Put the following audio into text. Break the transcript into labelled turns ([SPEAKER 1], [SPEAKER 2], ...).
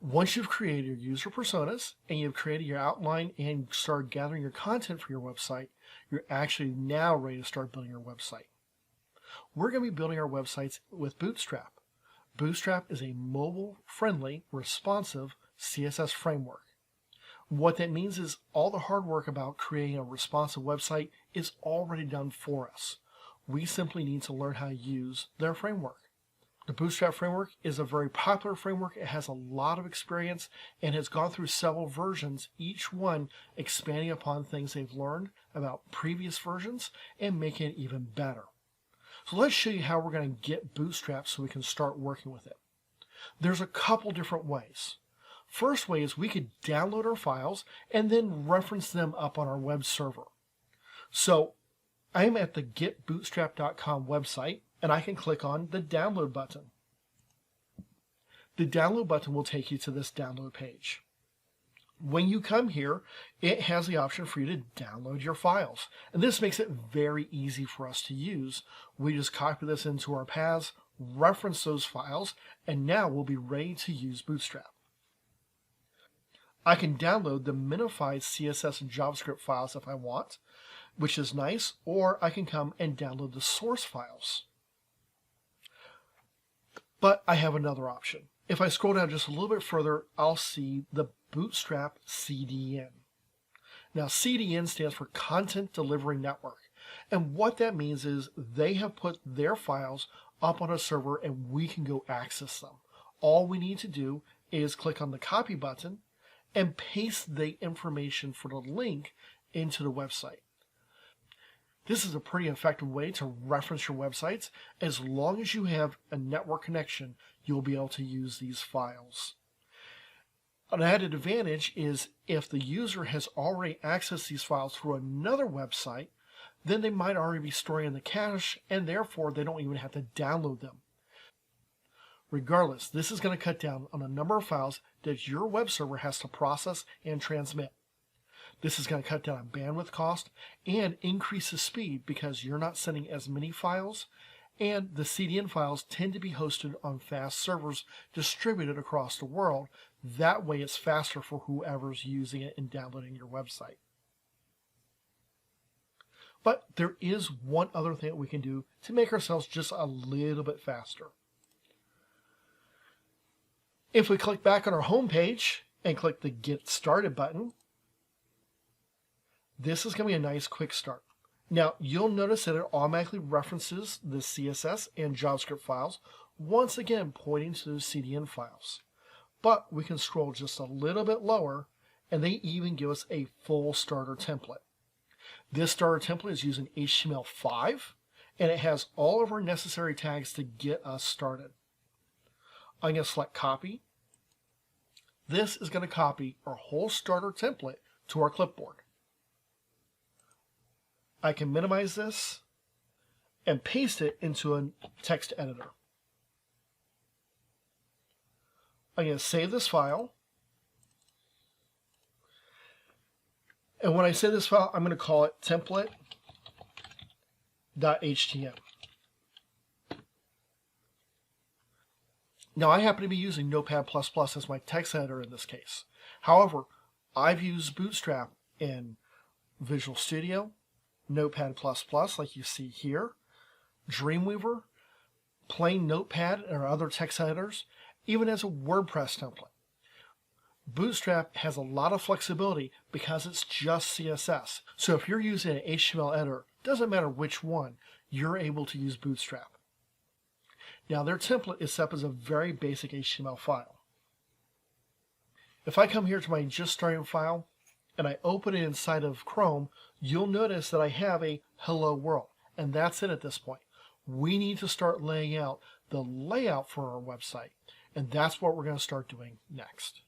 [SPEAKER 1] Once you've created your user personas and you've created your outline and started gathering your content for your website, you're actually now ready to start building your website. We're going to be building our websites with Bootstrap. Bootstrap is a mobile-friendly, responsive CSS framework. What that means is all the hard work about creating a responsive website is already done for us. We simply need to learn how to use their framework. The Bootstrap framework is a very popular framework. It has a lot of experience and has gone through several versions, each one expanding upon things they've learned about previous versions and making it even better. So let's show you how we're going to get Bootstrap so we can start working with it. There's a couple different ways. First way is we could download our files and then reference them up on our web server. So I'm at the getbootstrap.com website, and I can click on the download button. The download button will take you to this download page. When you come here, it has the option for you to download your files. And this makes it very easy for us to use. We just copy this into our paths, reference those files, and now we'll be ready to use Bootstrap. I can download the minified CSS and JavaScript files if I want, which is nice, or I can come and download the source files. But I have another option. If I scroll down just a little bit further, I'll see the Bootstrap CDN. Now, CDN stands for Content Delivery Network. And what that means is they have put their files up on a server and we can go access them. All we need to do is click on the copy button and paste the information for the link into the website. This is a pretty effective way to reference your websites. As long as you have a network connection, you'll be able to use these files. An added advantage is if the user has already accessed these files through another website, then they might already be storing in the cache, and therefore they don't even have to download them. Regardless, this is going to cut down on the number of files that your web server has to process and transmit. This is going to cut down on bandwidth cost and increase the speed because you're not sending as many files, and the CDN files tend to be hosted on fast servers distributed across the world. That way it's faster for whoever's using it and downloading your website. But there is one other thing that we can do to make ourselves just a little bit faster. If we click back on our home page and click the Get Started button, this is going to be a nice quick start. Now, you'll notice that it automatically references the CSS and JavaScript files, once again pointing to those CDN files. But we can scroll just a little bit lower, and they even give us a full starter template. This starter template is using HTML5, and it has all of our necessary tags to get us started. I'm going to select Copy. This is going to copy our whole starter template to our clipboard. I can minimize this and paste it into a text editor. I'm going to save this file. And when I save this file, I'm going to call it template.htm. Now, I happen to be using Notepad++ as my text editor in this case. However, I've used Bootstrap in Visual Studio, Notepad++, like you see here, Dreamweaver, plain Notepad or other text editors, even as a WordPress template. Bootstrap has a lot of flexibility because it's just CSS. So if you're using an HTML editor, doesn't matter which one, you're able to use Bootstrap. Now, their template is set up as a very basic HTML file. If I come here to my just starting file and I open it inside of Chrome, you'll notice that I have a hello world, and that's it at this point. We need to start laying out the layout for our website, and that's what we're going to start doing next.